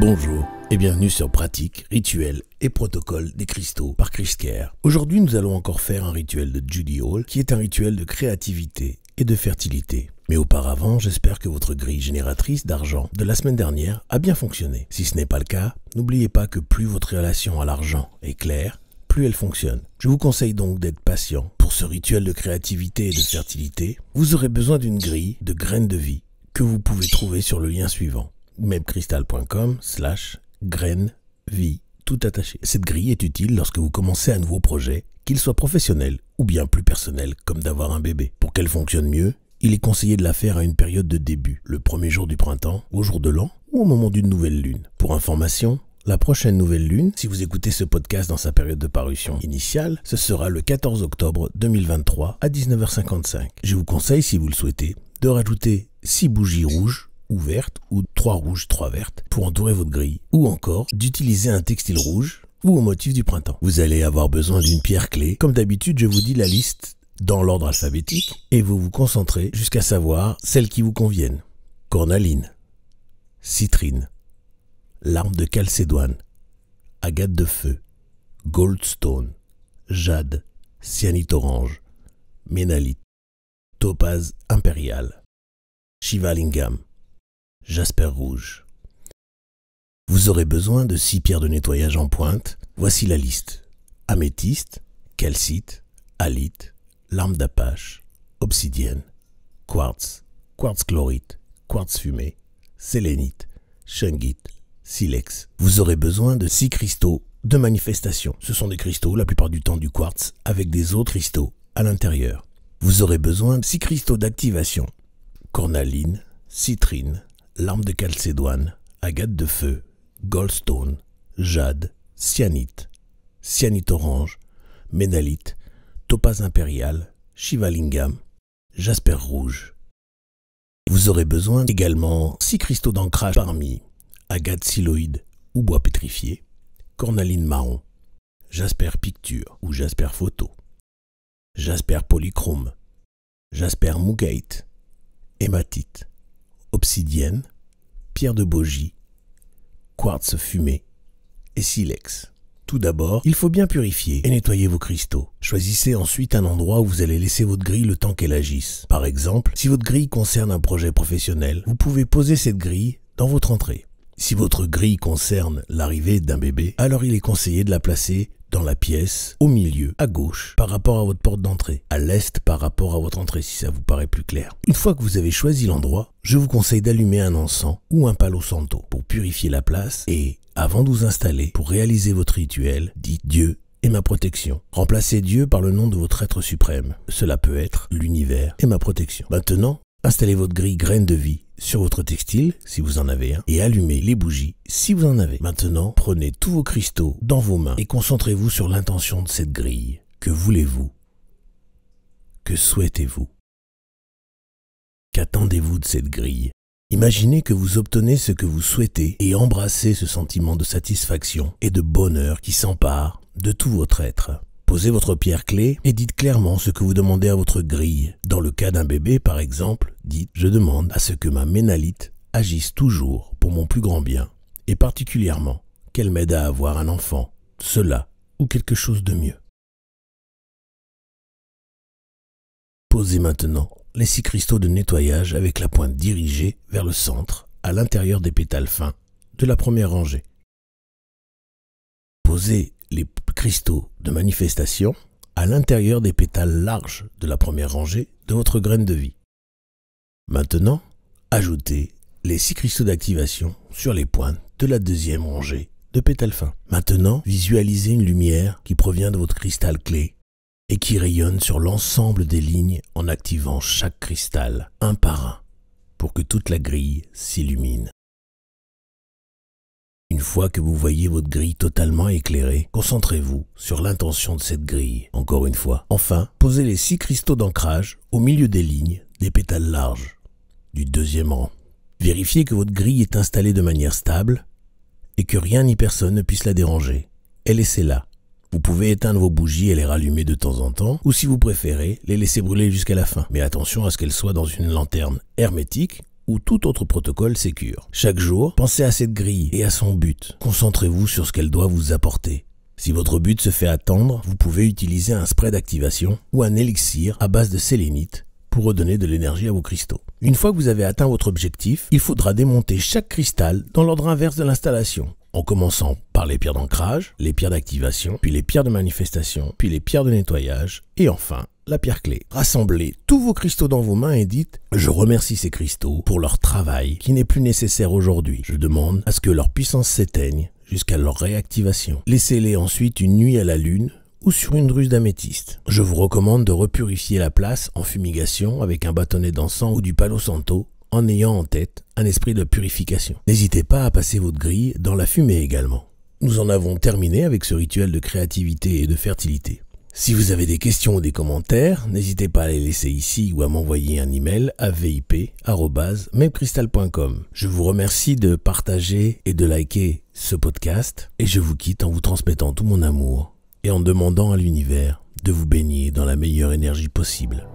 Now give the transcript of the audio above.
Bonjour et bienvenue sur Pratique, Rituels et Protocoles des Cristaux par Chris Kerr. Aujourd'hui, nous allons encore faire un rituel de Judy Hall qui est un rituel de créativité et de fertilité. Mais auparavant, j'espère que votre grille génératrice d'argent de la semaine dernière a bien fonctionné. Si ce n'est pas le cas, n'oubliez pas que plus votre relation à l'argent est claire, plus elle fonctionne. Je vous conseille donc d'être patient. Pour ce rituel de créativité et de fertilité, vous aurez besoin d'une grille de graines de vie que vous pouvez trouver sur le lien suivant. mebcrystal.com/graines-vie tout attaché. Cette grille est utile lorsque vous commencez un nouveau projet, qu'il soit professionnel ou bien plus personnel, comme d'avoir un bébé. Pour qu'elle fonctionne mieux, il est conseillé de la faire à une période de début, le premier jour du printemps, au jour de l'an ou au moment d'une nouvelle lune. Pour information, la prochaine nouvelle lune, si vous écoutez ce podcast dans sa période de parution initiale, ce sera le 14 octobre 2023 à 19h55. Je vous conseille, si vous le souhaitez, de rajouter 6 bougies rouges ou vertes, ou 3 rouges, 3 vertes, pour entourer votre grille, ou encore d'utiliser un textile rouge ou au motif du printemps. Vous allez avoir besoin d'une pierre clé. Comme d'habitude, je vous dis la liste dans l'ordre alphabétique et vous vous concentrez jusqu'à savoir celles qui vous conviennent. Cornaline, citrine, larme de calcédoine, agate de feu, goldstone, jade, cyanite orange, ménalite, topaze impériale, shivalingam, jasper rouge. Vous aurez besoin de 6 pierres de nettoyage en pointe. Voici la liste. Améthyste, calcite, halite, larme d'apache, obsidienne, quartz, quartz chlorite, quartz fumé, sélénite, shungite, silex. Vous aurez besoin de 6 cristaux de manifestation. Ce sont des cristaux, la plupart du temps du quartz, avec des autres cristaux à l'intérieur. Vous aurez besoin de 6 cristaux d'activation. Cornaline, citrine, larme de calcédoine, agate de feu, goldstone, jade, cyanite, cyanite orange, ménalite, topaze impériale, shivalingam, jasper rouge. Vous aurez besoin également 6 cristaux d'ancrage parmi agate siloïde ou bois pétrifié, cornaline marron, jasper picture ou jasper photo, jasper polychrome, jasper mougate, hématite, obsidienne, pierre de bogie, quartz fumé et silex. Tout d'abord, il faut bien purifier et nettoyer vos cristaux. Choisissez ensuite un endroit où vous allez laisser votre grille le temps qu'elle agisse. Par exemple, si votre grille concerne un projet professionnel, vous pouvez poser cette grille dans votre entrée. Si votre grille concerne l'arrivée d'un bébé, alors il est conseillé de la placer dans la pièce, au milieu, à gauche, par rapport à votre porte d'entrée, à l'est par rapport à votre entrée, si ça vous paraît plus clair. Une fois que vous avez choisi l'endroit, je vous conseille d'allumer un encens ou un palo santo pour purifier la place et, avant de vous installer, pour réaliser votre rituel, dites Dieu est ma protection. Remplacez Dieu par le nom de votre être suprême. Cela peut être l'univers est ma protection. Maintenant, installez votre grille graine de vie sur votre textile, si vous en avez un, et allumez les bougies, si vous en avez. Maintenant, prenez tous vos cristaux dans vos mains et concentrez-vous sur l'intention de cette grille. Que voulez-vous? Que souhaitez-vous? Qu'attendez-vous de cette grille? Imaginez que vous obtenez ce que vous souhaitez et embrassez ce sentiment de satisfaction et de bonheur qui s'empare de tout votre être. Posez votre pierre clé et dites clairement ce que vous demandez à votre grille. Dans le cas d'un bébé, par exemple, dites « Je demande à ce que ma ménalite agisse toujours pour mon plus grand bien, et particulièrement qu'elle m'aide à avoir un enfant, cela ou quelque chose de mieux. » Posez maintenant les 6 cristaux de nettoyage avec la pointe dirigée vers le centre, à l'intérieur des pétales fins de la première rangée. Posez les cristaux de manifestation à l'intérieur des pétales larges de la première rangée de votre graine de vie. Maintenant, ajoutez les 6 cristaux d'activation sur les pointes de la deuxième rangée de pétales fins. Maintenant, visualisez une lumière qui provient de votre cristal clé et qui rayonne sur l'ensemble des lignes en activant chaque cristal un par un pour que toute la grille s'illumine. Une fois que vous voyez votre grille totalement éclairée, concentrez-vous sur l'intention de cette grille. Encore une fois. Enfin, posez les 6 cristaux d'ancrage au milieu des lignes des pétales larges du deuxième rang. Vérifiez que votre grille est installée de manière stable et que rien ni personne ne puisse la déranger. Et laissez-la. Vous pouvez éteindre vos bougies et les rallumer de temps en temps, ou si vous préférez, les laisser brûler jusqu'à la fin. Mais attention à ce qu'elles soient dans une lanterne hermétique ou tout autre protocole sécure. Chaque jour, pensez à cette grille et à son but. Concentrez-vous sur ce qu'elle doit vous apporter. Si votre but se fait attendre, vous pouvez utiliser un spray d'activation ou un élixir à base de sélénite pour redonner de l'énergie à vos cristaux. Une fois que vous avez atteint votre objectif, il faudra démonter chaque cristal dans l'ordre inverse de l'installation, en commençant par les pierres d'ancrage, les pierres d'activation, puis les pierres de manifestation, puis les pierres de nettoyage, et enfin la pierre clé. Rassemblez tous vos cristaux dans vos mains et dites « Je remercie ces cristaux pour leur travail qui n'est plus nécessaire aujourd'hui. Je demande à ce que leur puissance s'éteigne jusqu'à leur réactivation. Laissez-les ensuite une nuit à la lune ou sur une druse d'améthyste. Je vous recommande de repurifier la place en fumigation avec un bâtonnet d'encens ou du palo santo en ayant en tête un esprit de purification. N'hésitez pas à passer votre grille dans la fumée également. Nous en avons terminé avec ce rituel de créativité et de fertilité. Si vous avez des questions ou des commentaires, n'hésitez pas à les laisser ici ou à m'envoyer un email à vip@memcrystal.com. Je vous remercie de partager et de liker ce podcast et je vous quitte en vous transmettant tout mon amour et en demandant à l'univers de vous baigner dans la meilleure énergie possible.